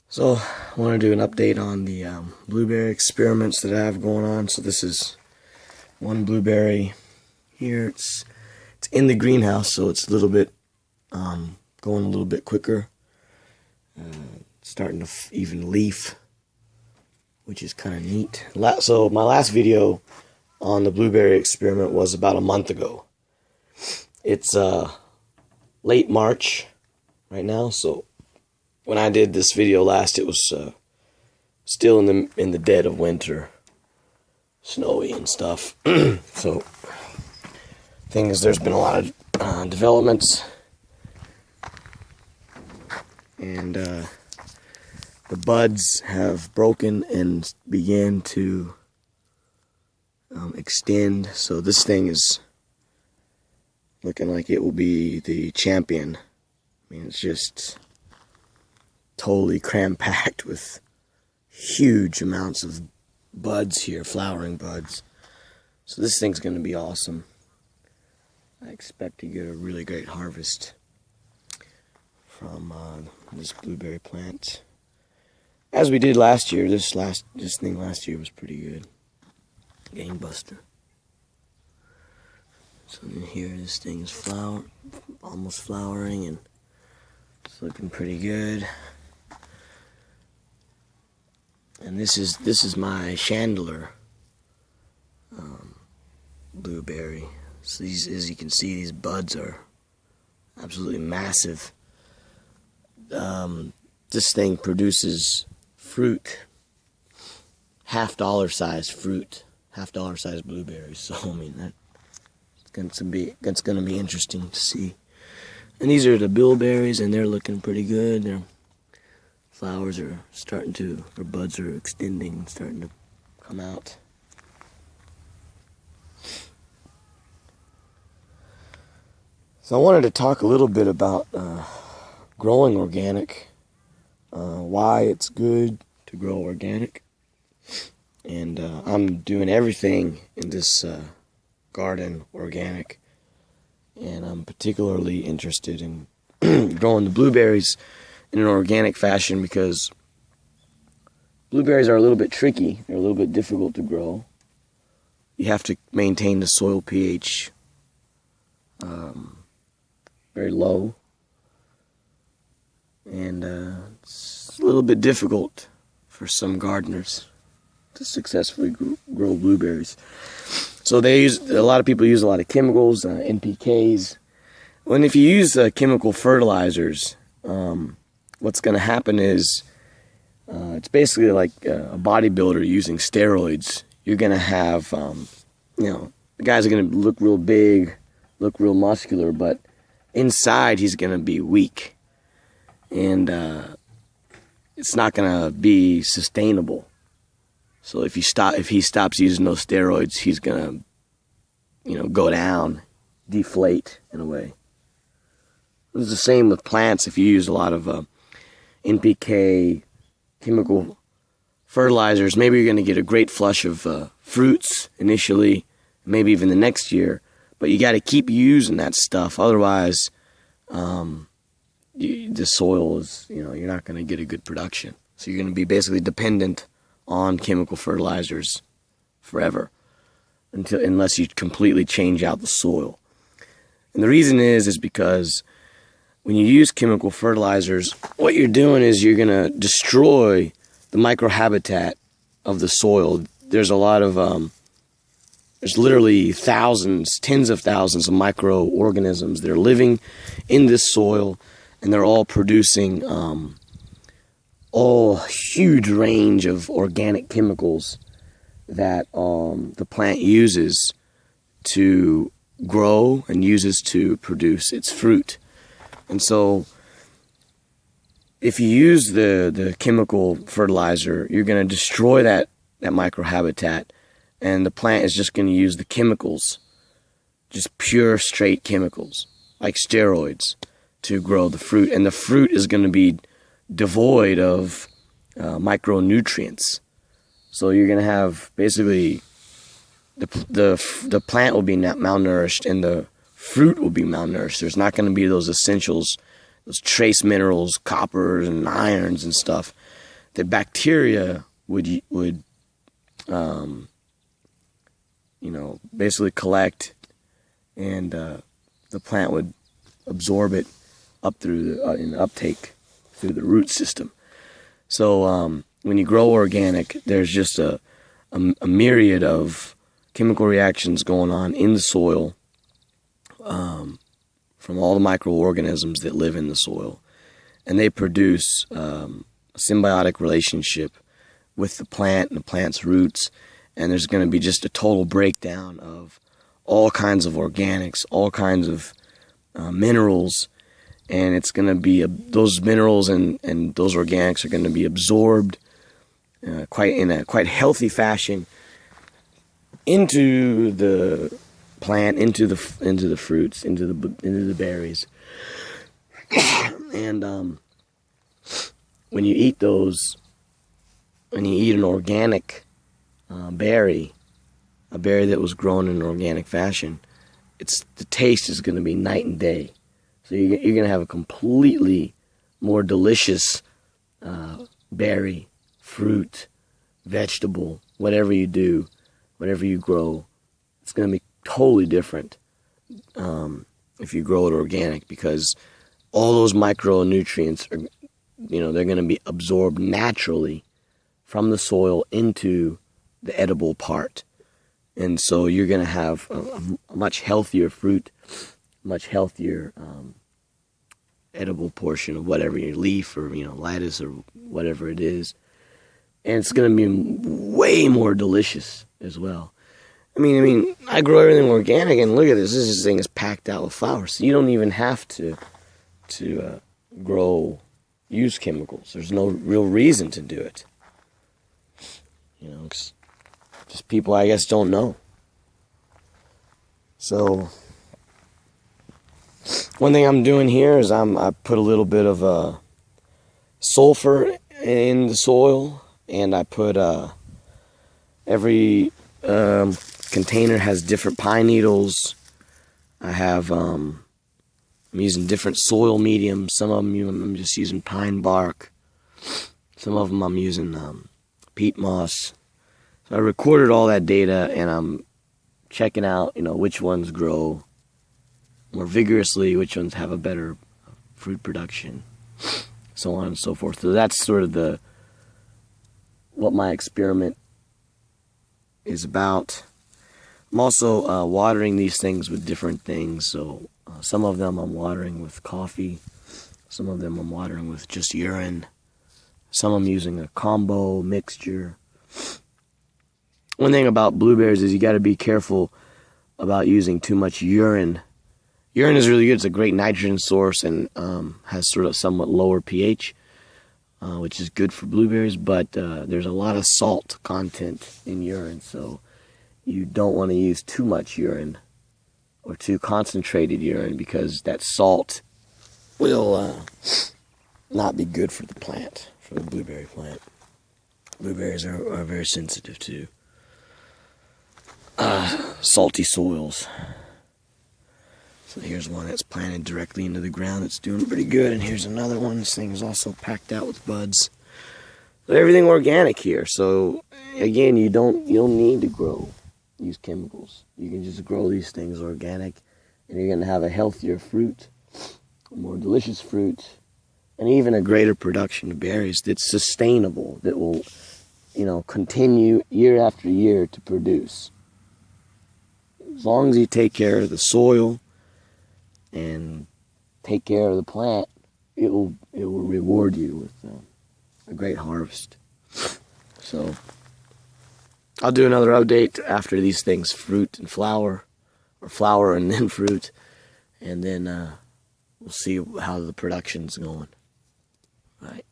So I want to do an update on the blueberry experiments that I have going on. So this is one blueberry here. It's in the greenhouse, so it's a little bit going a little bit quicker. Starting to even leaf, which is kind of neat. So my last video on the blueberry experiment was about a month ago. It's late March right now, so when I did this video last, it was still in the dead of winter, snowy and stuff. So, there's been a lot of developments, and the buds have broken and began to extend. So this thing is looking like it will be the champion. I mean, it's just totally cram-packed with huge amounts of buds here, flowering buds. So this thing's going to be awesome. I expect to get a really great harvest from this blueberry plant. As we did last year, this thing last year was pretty good. Game buster. So in here, this thing is almost flowering, and it's looking pretty good. And this is my chandler blueberry. So as you can see, these buds are absolutely massive. This thing produces fruit, $50 size fruit, $50 size blueberries. So I mean that's gonna be interesting to see. And these are the bilberries, and they're looking pretty good. Their flowers are or buds are extending and starting to come out. So I wanted to talk a little bit about growing organic, why it's good to grow organic. And I'm doing everything in this garden organic, and I'm particularly interested in growing the blueberries in an organic fashion because blueberries are a little bit tricky. They're a little bit difficult to grow. You have to maintain the soil pH very low, and it's a little bit difficult for some gardeners to successfully grow blueberries. So a lot of people use a lot of chemicals, NPKs. And if you use chemical fertilizers, what's going to happen is it's basically like a bodybuilder using steroids. You're going to have, the guys are going to look real big, look real muscular, but inside he's going to be weak. And it's not going to be sustainable. So if he stops using those steroids, he's going to, go down, deflate in a way. It's the same with plants. If you use a lot of NPK, chemical fertilizers, maybe you're going to get a great flush of fruits initially, maybe even the next year. But you got to keep using that stuff. Otherwise, the soil is, you're not going to get a good production. So you're going to be basically dependent on chemical fertilizers forever unless you completely change out the soil. And the reason is because when you use chemical fertilizers, what you're doing is you're going to destroy the microhabitat of the soil. There's a lot of, there's literally thousands, tens of thousands of microorganisms that are living in this soil, and they're all producing huge range of organic chemicals that the plant uses to grow and uses to produce its fruit. And so if you use the chemical fertilizer, you're going to destroy that microhabitat, and the plant is just going to use the chemicals, just pure straight chemicals like steroids, to grow the fruit. And the fruit is going to be devoid of micronutrients. So you're going to have basically the plant will be malnourished, and the fruit will be malnourished. There's not going to be those essentials those trace minerals, coppers and irons and stuff, that bacteria would basically collect, and the plant would absorb it up through in uptake through the root system. So when you grow organic, there's just a myriad of chemical reactions going on in the soil, from all the microorganisms that live in the soil, and they produce a symbiotic relationship with the plant and the plant's roots. And there's going to be just a total breakdown of all kinds of organics, all kinds of minerals, and it's going to be those minerals and those organics are going to be absorbed in a quite healthy fashion into the plant, into the fruits, into the berries. And when you eat an organic berry, a berry that was grown in an organic fashion, the taste is going to be night and day. So you're going to have a completely more delicious berry, fruit, vegetable, whatever you do, whatever you grow. It's going to be totally different if you grow it organic, because all those micronutrients are, they're going to be absorbed naturally from the soil into the edible part. And so you're going to have a much healthier fruit, much healthier edible portion of whatever your leaf or lettuce or whatever it is. And it's going to be way more delicious as well. I mean, I grow everything organic, and look at this. This thing is packed out with flowers. So you don't even have to use chemicals. There's no real reason to do it. Just people, I guess, don't know. So one thing I'm doing here is I put a little bit of sulfur in the soil, and I put every container has different pine needles. I have I'm using different soil mediums. Some of them I'm just using pine bark. Some of them I'm using peat moss. So I recorded all that data, and I'm checking out, which ones grow more vigorously, which ones have a better fruit production, so on and so forth. So that's sort of what my experiment is about. I'm also watering these things with different things. So some of them I'm watering with coffee. Some of them I'm watering with just urine. Some I'm using a combo mixture. One thing about blueberries is you got to be careful about using too much urine. Urine is really good. It's a great nitrogen source and has sort of somewhat lower pH, which is good for blueberries, but there's a lot of salt content in urine, so you don't want to use too much urine or too concentrated urine, because that salt will not be good for the plant, for the blueberry plant. Blueberries are very sensitive to salty soils. So here's one that's planted directly into the ground. It's doing pretty good. And here's another one. This thing is also packed out with buds. So everything organic here. So again, you don't need to use chemicals. You can just grow these things organic, and you're going to have a healthier fruit, a more delicious fruit, and even a greater production of berries that's sustainable, that will, continue year after year to produce. As long as you take care of the soil and take care of the plant, it will reward you with a great harvest. So I'll do another update after these things fruit and flower, or flower and then fruit, and then we'll see how the production's going. All right.